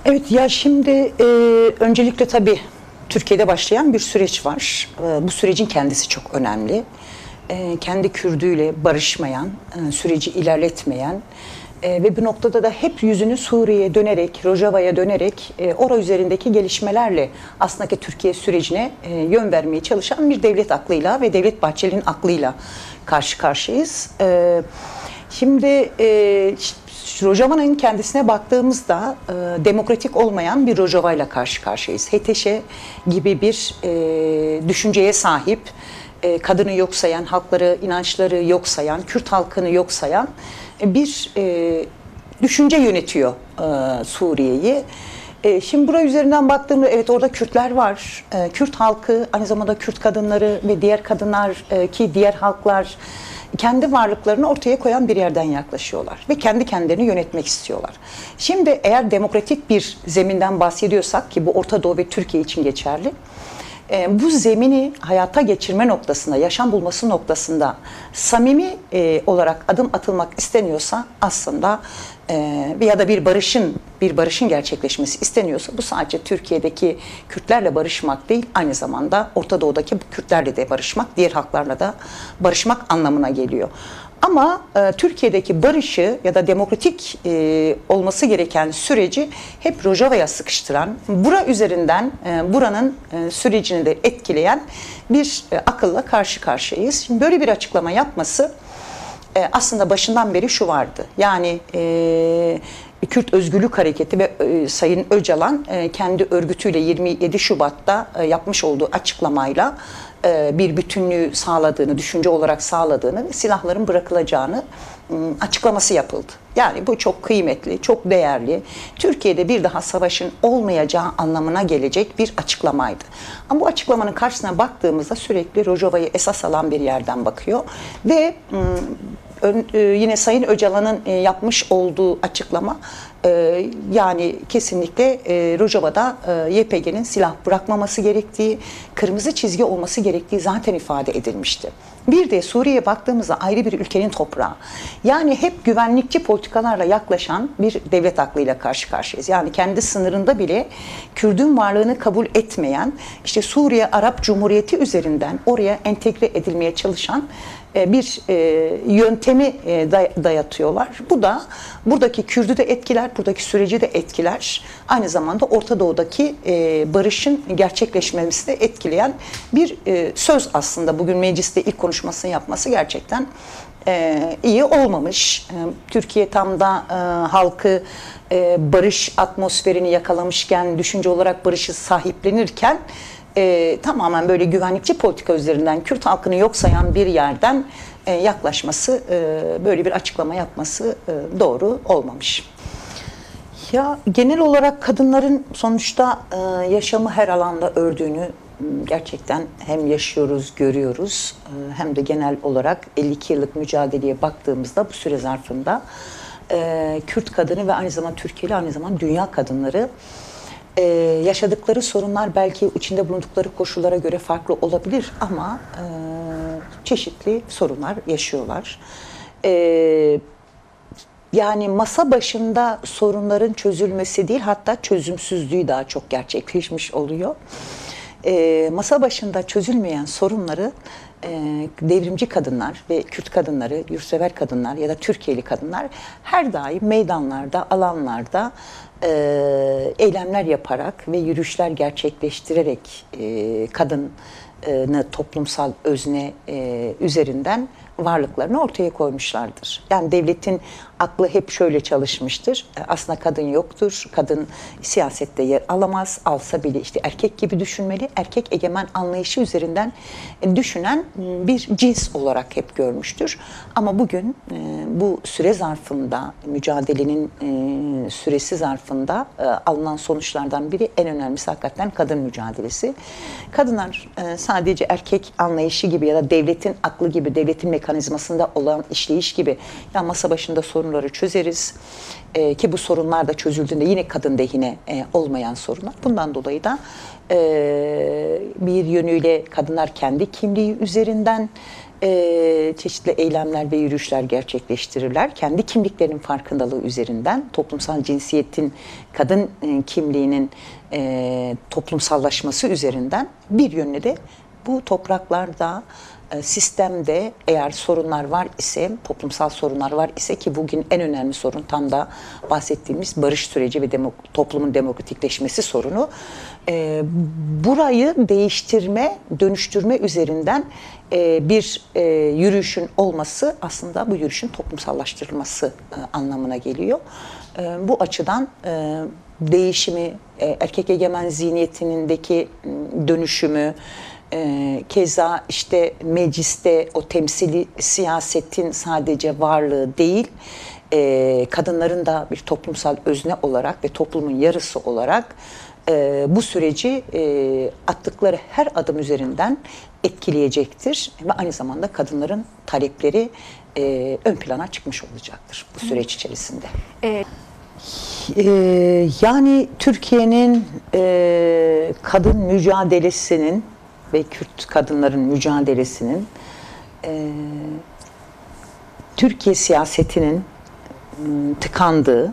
Evet ya şimdi öncelikle tabii Türkiye'de başlayan bir süreç var. Bu sürecin kendisi çok önemli. Kendi Kürdüyle barışmayan, süreci ilerletmeyen ve bu noktada da hep yüzünü Suriye'ye dönerek, Rojava'ya dönerek orada üzerindeki gelişmelerle aslında ki Türkiye sürecine yön vermeye çalışan bir devlet aklıyla ve Devlet Bahçeli'nin aklıyla karşı karşıyayız. Şimdi Rojava'nın kendisine baktığımızda demokratik olmayan bir Rojava'yla karşı karşıyayız. HTŞ gibi bir düşünceye sahip, kadını yok sayan, halkları, inançları yok sayan, Kürt halkını yok sayan bir düşünce yönetiyor Suriye'yi. Şimdi buraya üzerinden baktığımda evet orada Kürtler var. Kürt halkı, aynı zamanda Kürt kadınları ve diğer kadınlar ki diğer halklar kendi varlıklarını ortaya koyan bir yerden yaklaşıyorlar ve kendi kendilerini yönetmek istiyorlar. Şimdi eğer demokratik bir zeminden bahsediyorsak ki bu Orta Doğu ve Türkiye için geçerli, bu zemini hayata geçirme noktasında, yaşam bulması noktasında samimi olarak adım atılmak isteniyorsa aslında ya da bir barışın gerçekleşmesi isteniyorsa bu sadece Türkiye'deki Kürtlerle barışmak değil, aynı zamanda Orta Doğu'daki Kürtlerle de barışmak, diğer halklarla da barışmak anlamına geliyor. Ama Türkiye'deki barışı ya da demokratik olması gereken süreci hep Rojava'ya sıkıştıran, bura üzerinden buranın sürecini de etkileyen bir akılla karşı karşıyayız. Şimdi böyle bir açıklama yapması aslında başından beri şu vardı. Yani Kürt Özgürlük Hareketi ve Sayın Öcalan kendi örgütüyle 27 Şubat'ta yapmış olduğu açıklamayla bir bütünlüğü sağladığını, düşünce olarak sağladığını ve silahların bırakılacağını açıklaması yapıldı. Yani bu çok kıymetli, çok değerli, Türkiye'de bir daha savaşın olmayacağı anlamına gelecek bir açıklamaydı. Ama bu açıklamanın karşısına baktığımızda sürekli Rojava'yı esas alan bir yerden bakıyor ve yine Sayın Öcalan'ın yapmış olduğu açıklama yani kesinlikle Rojava'da YPG'nin silah bırakmaması gerektiği, kırmızı çizgi olması gerektiği zaten ifade edilmişti. Bir de Suriye'ye baktığımızda ayrı bir ülkenin toprağı. Yani hep güvenlikçi politikalarla yaklaşan bir devlet aklıyla karşı karşıyayız. Yani kendi sınırında bile Kürdün varlığını kabul etmeyen, işte Suriye Arap Cumhuriyeti üzerinden oraya entegre edilmeye çalışan bir yöntemi dayatıyorlar. Bu da buradaki Kürdü de etkiler, buradaki süreci de etkiler. Aynı zamanda Orta Doğu'daki barışın gerçekleşmemesi de etkileyen bir söz aslında. Bugün mecliste ilk konuşmasını yapması gerçekten iyi olmamış. Türkiye tam da halkı barış atmosferini yakalamışken, düşünce olarak barışı sahiplenirken tamamen böyle güvenlikçi politika üzerinden Kürt halkını yok sayan bir yerden yaklaşması, böyle bir açıklama yapması doğru olmamış. Ya genel olarak kadınların sonuçta yaşamı her alanda ördüğünü gerçekten hem yaşıyoruz, görüyoruz hem de genel olarak 52 yıllık mücadeleye baktığımızda bu süre zarfında Kürt kadını ve aynı zamanda Türkiye'li aynı zamanda dünya kadınları yaşadıkları sorunlar belki içinde bulundukları koşullara göre farklı olabilir ama çeşitli sorunlar yaşıyorlar. Yani masa başında sorunların çözülmesi değil, hatta çözümsüzlüğü daha çok gerçekleşmiş oluyor. Masa başında çözülmeyen sorunları devrimci kadınlar ve Kürt kadınları, yurtsever kadınlar ya da Türkiye'li kadınlar her daim meydanlarda, alanlarda eylemler yaparak ve yürüyüşler gerçekleştirerek kadını toplumsal özne üzerinden varlıklarını ortaya koymuşlardır. Yani devletin aklı hep şöyle çalışmıştır. Aslında kadın yoktur. Kadın siyasette yer alamaz. Alsa bile işte erkek gibi düşünmeli. Erkek egemen anlayışı üzerinden düşünen bir cins olarak hep görmüştür. Ama bugün bu süre zarfında, mücadelenin süresi zarfında alınan sonuçlardan biri, en önemlisi hakikaten kadın mücadelesi. Kadınlar sadece erkek anlayışı gibi ya da devletin aklı gibi, devletin mekanizmasında olan işleyiş gibi ya masa başında sorunları çözeriz ki bu sorunlar da çözüldüğünde yine kadın lehine olmayan sorunlar. Bundan dolayı da bir yönüyle kadınlar kendi kimliği üzerinden çeşitli eylemler ve yürüyüşler gerçekleştirirler. Kendi kimliklerinin farkındalığı üzerinden toplumsal cinsiyetin, kadın kimliğinin toplumsallaşması üzerinden bir yönüne de bu topraklarda, sistemde eğer sorunlar var ise, toplumsal sorunlar var ise ki bugün en önemli sorun tam da bahsettiğimiz barış süreci ve toplumun demokratikleşmesi sorunu. Burayı değiştirme, dönüştürme üzerinden bir yürüyüşün olması aslında bu yürüyüşün toplumsallaştırılması anlamına geliyor. Bu açıdan değişimi, erkek egemen zihniyetindeki dönüşümü, keza işte mecliste o temsili siyasetin sadece varlığı değil, kadınların da bir toplumsal özne olarak ve toplumun yarısı olarak bu süreci attıkları her adım üzerinden etkileyecektir ve aynı zamanda kadınların talepleri ön plana çıkmış olacaktır bu süreç içerisinde. Yani Türkiye'nin kadın mücadelesinin ve Kürt kadınların mücadelesinin Türkiye siyasetinin tıkandığı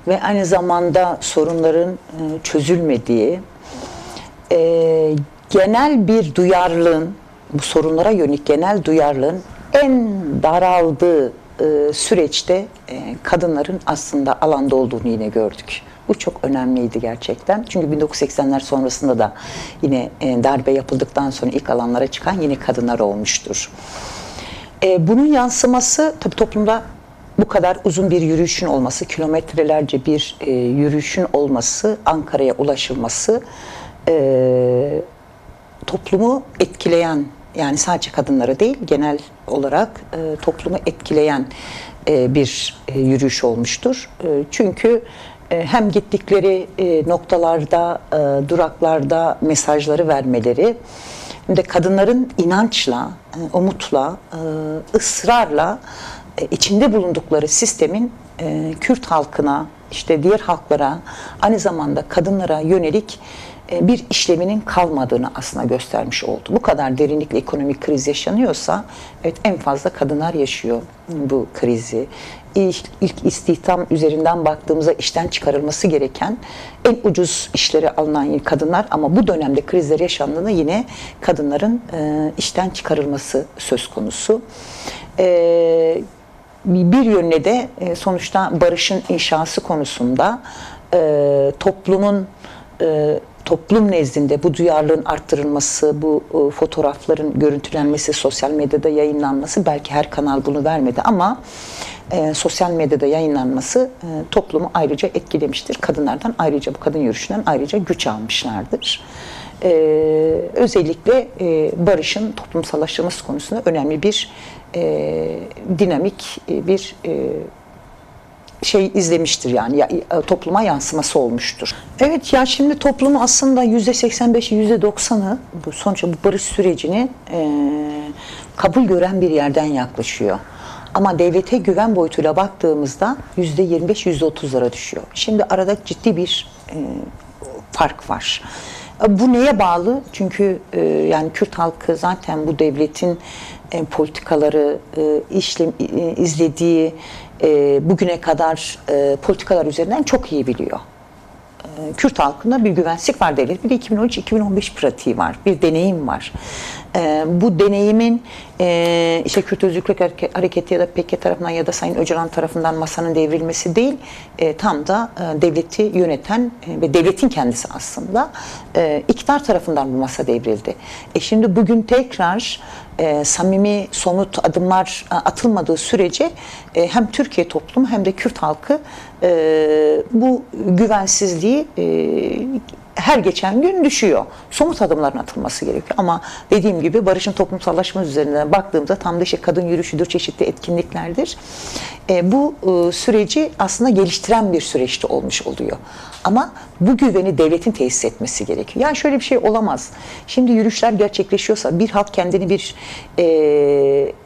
ve aynı zamanda sorunların çözülmediği, genel bir duyarlılığın, bu sorunlara yönelik genel duyarlılığın en daraldığı süreçte kadınların aslında alanda olduğunu yine gördük. Bu çok önemliydi gerçekten. Çünkü 1980'ler sonrasında da yine darbe yapıldıktan sonra ilk alanlara çıkan yine kadınlar olmuştur. Bunun yansıması tabii toplumda bu kadar uzun bir yürüyüşün olması, kilometrelerce bir yürüyüşün olması, Ankara'ya ulaşılması toplumu etkileyen, yani sadece kadınlara değil genel olarak toplumu etkileyen bir yürüyüş olmuştur. Çünkü hem gittikleri noktalarda, duraklarda mesajları vermeleri hem de kadınların inançla, umutla, ısrarla içinde bulundukları sistemin Kürt halkına, işte diğer halklara, aynı zamanda kadınlara yönelik bir işleminin kalmadığını aslında göstermiş oldu. Bu kadar derinlikle ekonomik kriz yaşanıyorsa, evet en fazla kadınlar yaşıyor bu krizi. İlk istihdam üzerinden baktığımızda işten çıkarılması gereken en ucuz işlere alınan kadınlar ama bu dönemde krizler yaşandığında yine kadınların işten çıkarılması söz konusu. Bir yönüne de sonuçta barışın inşası konusunda toplum nezdinde bu duyarlılığın arttırılması, bu fotoğrafların görüntülenmesi, sosyal medyada yayınlanması, belki her kanal bunu vermedi ama sosyal medyada yayınlanması toplumu ayrıca etkilemiştir. Kadınlardan ayrıca, bu kadın yürüyüşünden ayrıca güç almışlardır. Özellikle barışın toplumsallaştırılması konusunda önemli bir dinamik bir şey izlemiştir, yani topluma yansıması olmuştur. Evet, ya şimdi toplumu aslında %85'i %90'ı bu sonuçta bu barış sürecini kabul gören bir yerden yaklaşıyor. Ama devlete güven boyutuyla baktığımızda %25-%30'lara düşüyor. Şimdi arada ciddi bir fark var. Bu neye bağlı? Çünkü yani Kürt halkı zaten bu devletin politikaları, izlediği bugüne kadar politikalar üzerinden çok iyi biliyor. Kürt halkında bir güvensizlik var devlet. Bir de 2013-2015 pratiği var. Bir deneyim var. Bu deneyimin işte Kürt Özgürlük Hareketi ya da PKK tarafından ya da Sayın Öcalan tarafından masanın devrilmesi değil, tam da devleti yöneten ve devletin kendisi aslında iktidar tarafından bu masa devrildi. Şimdi bugün tekrar samimi, somut adımlar atılmadığı sürece hem Türkiye toplumu hem de Kürt halkı bu güvensizliği her geçen gün düşüyor. Somut adımların atılması gerekiyor. Ama dediğim gibi barışın toplumsallaşması üzerinden baktığımda tam da işte kadın yürüyüşüdür, çeşitli etkinliklerdir. Bu süreci aslında geliştiren bir süreçte olmuş oluyor. Ama bu güveni devletin tesis etmesi gerekiyor. Yani şöyle bir şey olamaz. Şimdi yürüyüşler gerçekleşiyorsa, bir halk kendini bir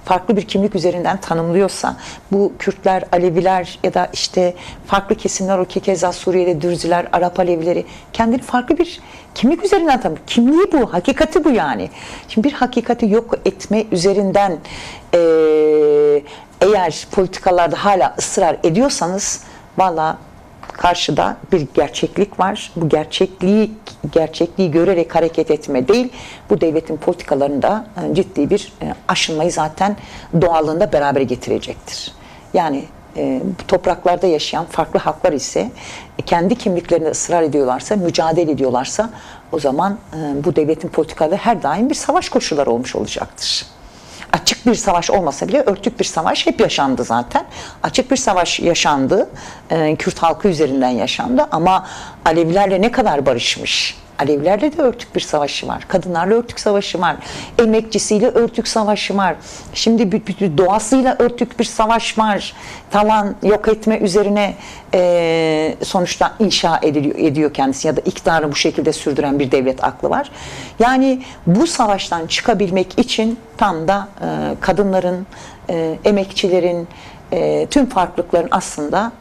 farklı bir kimlik üzerinden tanımlıyorsa, bu Kürtler, Aleviler ya da işte farklı kesimler, o keza Suriye'de Dürziler, Arap Alevileri kendini farklı farklı bir kimlik üzerinden tabii. Kimliği bu, hakikati bu yani. Şimdi bir hakikati yok etme üzerinden eğer politikalarda hala ısrar ediyorsanız valla karşıda bir gerçeklik var. Bu gerçekliği görerek hareket etme değil, bu devletin politikalarında ciddi bir aşınmayı zaten doğallığında beraber getirecektir. Yani bu topraklarda yaşayan farklı halklar ise kendi kimliklerinde ısrar ediyorlarsa, mücadele ediyorlarsa o zaman bu devletin politikaları her daim bir savaş koşulları olmuş olacaktır. Açık bir savaş olmasa bile örtük bir savaş hep yaşandı zaten. Açık bir savaş yaşandı, Kürt halkı üzerinden yaşandı ama Alevilerle ne kadar barışmış? Alevilerle de örtük bir savaşı var. Kadınlarla örtük savaşı var. Emekçisiyle örtük savaşı var. Şimdi doğasıyla örtük bir savaş var. Talan yok etme üzerine sonuçta inşa ediyor kendisi ya da iktidarı bu şekilde sürdüren bir devlet aklı var. Yani bu savaştan çıkabilmek için tam da kadınların, emekçilerin, tüm farklılıkların aslında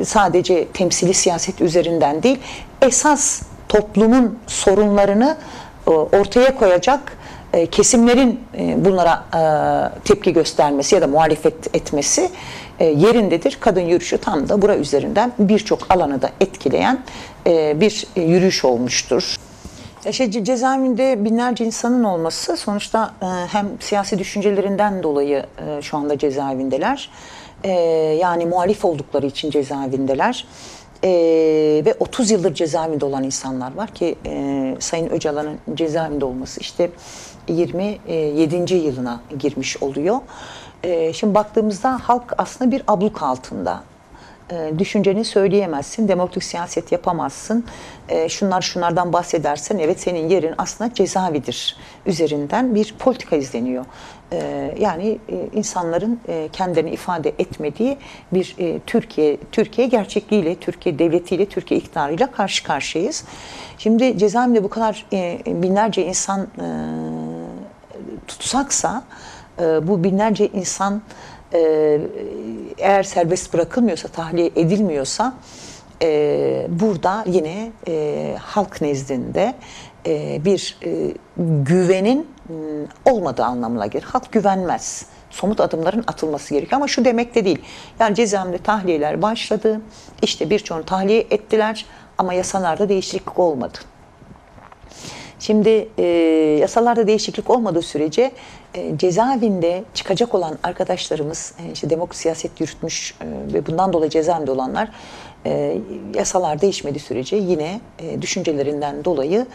sadece temsili siyaset üzerinden değil, esas toplumun sorunlarını ortaya koyacak kesimlerin bunlara tepki göstermesi ya da muhalefet etmesi yerindedir. Kadın yürüyüşü tam da bura üzerinden birçok alanı da etkileyen bir yürüyüş olmuştur. Cezaevinde binlerce insanın olması sonuçta hem siyasi düşüncelerinden dolayı şu anda cezaevindeler. Yani muhalif oldukları için cezaevindeler. Ve 30 yıldır cezaevinde olan insanlar var ki Sayın Öcalan'ın cezaevinde olması işte 27. yılına girmiş oluyor. Şimdi baktığımızda halk aslında bir abluk altında. Düşünceni söyleyemezsin, demokratik siyaset yapamazsın, şunlardan bahsedersen evet senin yerin aslında cezaevidir üzerinden bir politika izleniyor. Yani insanların kendilerini ifade etmediği bir Türkiye gerçekliğiyle, Türkiye devletiyle, Türkiye iktidarıyla karşı karşıyayız. Şimdi cezaevinde bu kadar binlerce insan tutsaksa, bu binlerce insan eğer serbest bırakılmıyorsa, tahliye edilmiyorsa burada yine halk nezdinde bir güvenin olmadığı anlamına gelir. Halk güvenmez. Somut adımların atılması gerekiyor ama şu demek de değil. Yani cezaevinde tahliyeler başladı. İşte birçoğunu tahliye ettiler ama yasalarda değişiklik olmadı. Şimdi yasalarda değişiklik olmadığı sürece cezaevinde çıkacak olan arkadaşlarımız, işte demokrasi siyaset yürütmüş ve bundan dolayı cezaevinde olanlar yasalar değişmediği sürece yine düşüncelerinden dolayı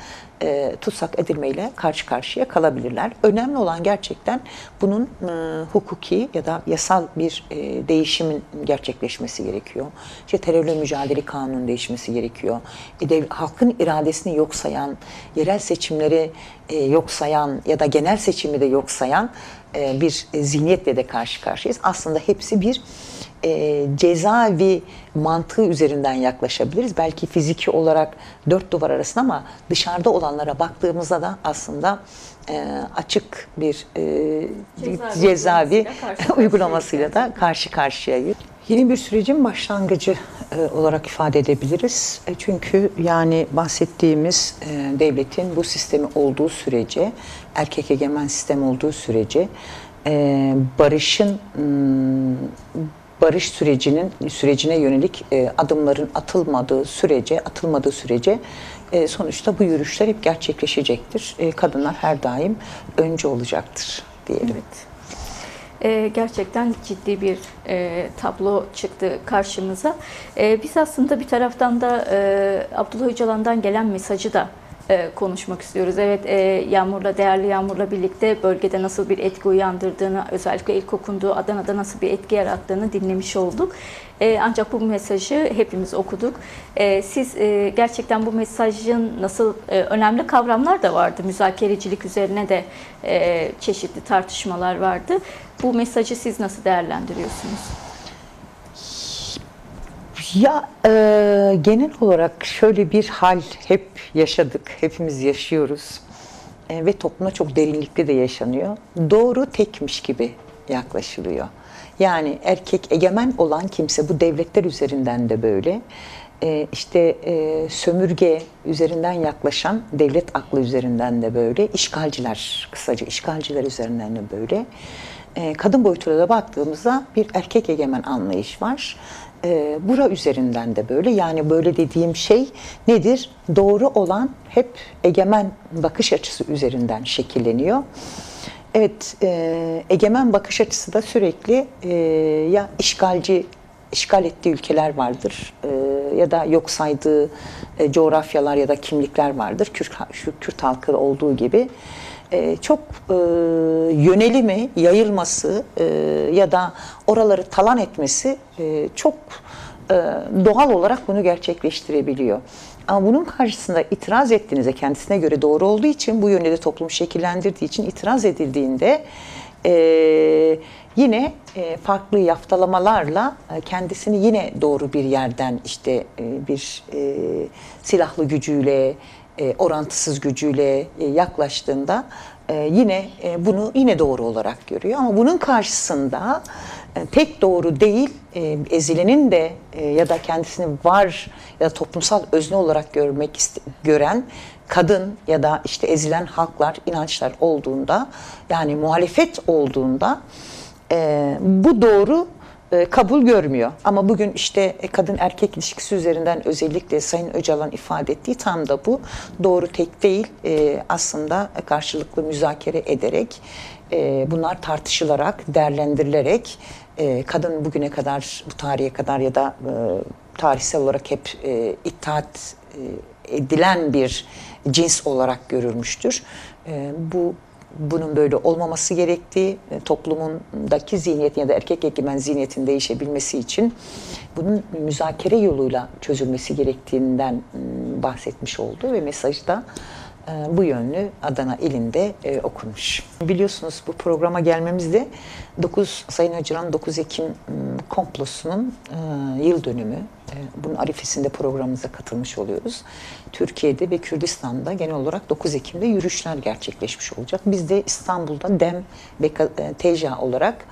tutsak edilmeyle karşı karşıya kalabilirler. Önemli olan gerçekten bunun hukuki ya da yasal bir değişimin gerçekleşmesi gerekiyor. İşte terörle mücadele kanunun değişmesi gerekiyor. Halkın iradesini yok sayan, yerel seçimleri yok sayan ya da genel seçimi de yok sayan bir zihniyetle de karşı karşıyayız. Aslında hepsi bir cezaevi mantığı üzerinden yaklaşabiliriz. Belki fiziki olarak dört duvar arasında ama dışarıda olanlara baktığımızda da aslında açık bir cezaevi uygulamasıyla da karşı karşıyayız. Yeni bir sürecin başlangıcı olarak ifade edebiliriz. Çünkü yani bahsettiğimiz devletin bu sistemi olduğu sürece, erkek egemen sistem olduğu sürece barış sürecine yönelik adımların atılmadığı sürece sonuçta bu yürüyüşler hep gerçekleşecektir. Kadınlar her daim önce olacaktır diyelim. Evet. Gerçekten ciddi bir tablo çıktı karşımıza. Biz aslında bir taraftan da Abdullah Öcalan'dan gelen mesajı da konuşmak istiyoruz. Evet, değerli Yağmur'la birlikte bölgede nasıl bir etki uyandırdığını, özellikle ilk okunduğu Adana'da nasıl bir etki yarattığını dinlemiş olduk. Ancak bu mesajı hepimiz okuduk. Siz gerçekten bu mesajın nasıl, önemli kavramlar da vardı. Müzakerecilik üzerine de çeşitli tartışmalar vardı. Bu mesajı siz nasıl değerlendiriyorsunuz? Ya genel olarak şöyle bir hal hep yaşadık, hepimiz yaşıyoruz ve toplumda çok derinlikli de yaşanıyor. Doğru tekmiş gibi yaklaşılıyor. Yani erkek egemen olan kimse bu devletler üzerinden de böyle işte sömürge üzerinden yaklaşan devlet aklı üzerinden de böyle, işgalciler, kısaca işgalciler üzerinden de böyle. Kadın boyutuna da baktığımızda bir erkek egemen anlayış var. Bura üzerinden de böyle, yani böyle dediğim şey nedir? Doğru olan hep egemen bakış açısı üzerinden şekilleniyor. Evet, egemen bakış açısı da sürekli ya işgal ettiği ülkeler vardır ya da yok saydığı coğrafyalar ya da kimlikler vardır. Kürt halkı olduğu gibi çok yönelimi, yayılması ya da oraları talan etmesi çok doğal olarak bunu gerçekleştirebiliyor. Ama bunun karşısında itiraz ettiğinizde, kendisine göre doğru olduğu için, bu yönde de toplumu şekillendirdiği için itiraz edildiğinde yine farklı yaftalamalarla kendisini yine doğru bir yerden, işte bir silahlı gücüyle, orantısız gücüyle yaklaştığında yine bunu yine doğru olarak görüyor. Ama bunun karşısında tek doğru değil, ezilenin de ya da kendisini var ya da toplumsal özne olarak gören kadın ya da işte ezilen halklar, inançlar olduğunda, yani muhalefet olduğunda bu doğru kabul görmüyor. Ama bugün işte kadın erkek ilişkisi üzerinden özellikle Sayın Öcalan ifade ettiği tam da bu. Doğru tek değil, aslında karşılıklı müzakere ederek, bunlar tartışılarak, değerlendirilerek kadın bugüne kadar, bu tarihe kadar ya da tarihsel olarak hep itaat edilen bir cins olarak görülmüştür. Bunun böyle olmaması gerektiği, toplumundaki zihniyetin ya da erkek egemen zihniyetin değişebilmesi için bunun müzakere yoluyla çözülmesi gerektiğinden bahsetmiş oldu ve mesajı da bu yönlü Adana ilinde okunmuş. Biliyorsunuz bu programa gelmemizde Sayın Öcalan 9 Ekim komplosunun yıl dönümü. Bunun arifesinde programımıza katılmış oluyoruz. Türkiye'de ve Kürdistan'da genel olarak 9 Ekim'de yürüyüşler gerçekleşmiş olacak. Biz de İstanbul'da DEM ve TEJA olarak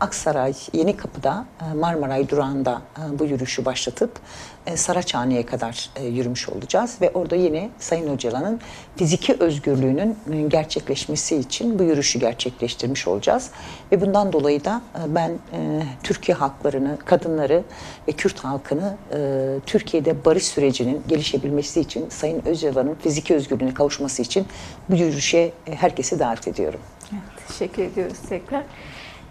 Aksaray, Yenikapı'da, Marmaray durağında bu yürüyüşü başlatıp Saraçhane'ye kadar yürümüş olacağız. Ve orada yine Sayın Öcalan'ın fiziki özgürlüğünün gerçekleşmesi için bu yürüyüşü gerçekleştirmiş olacağız. Ve bundan dolayı da ben Türkiye halklarını, kadınları ve Kürt halkını Türkiye'de barış sürecinin gelişebilmesi için, Sayın Öcalan'ın fiziki özgürlüğüne kavuşması için bu yürüyüşe herkesi davet ediyorum. Evet, teşekkür ediyoruz tekrar.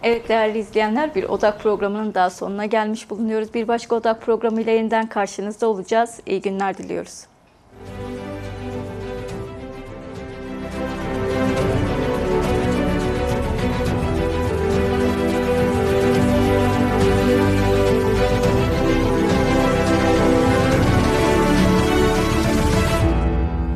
Evet değerli izleyenler, bir Odak programının daha sonuna gelmiş bulunuyoruz. Bir başka Odak programıyla yeniden karşınızda olacağız. İyi günler diliyoruz.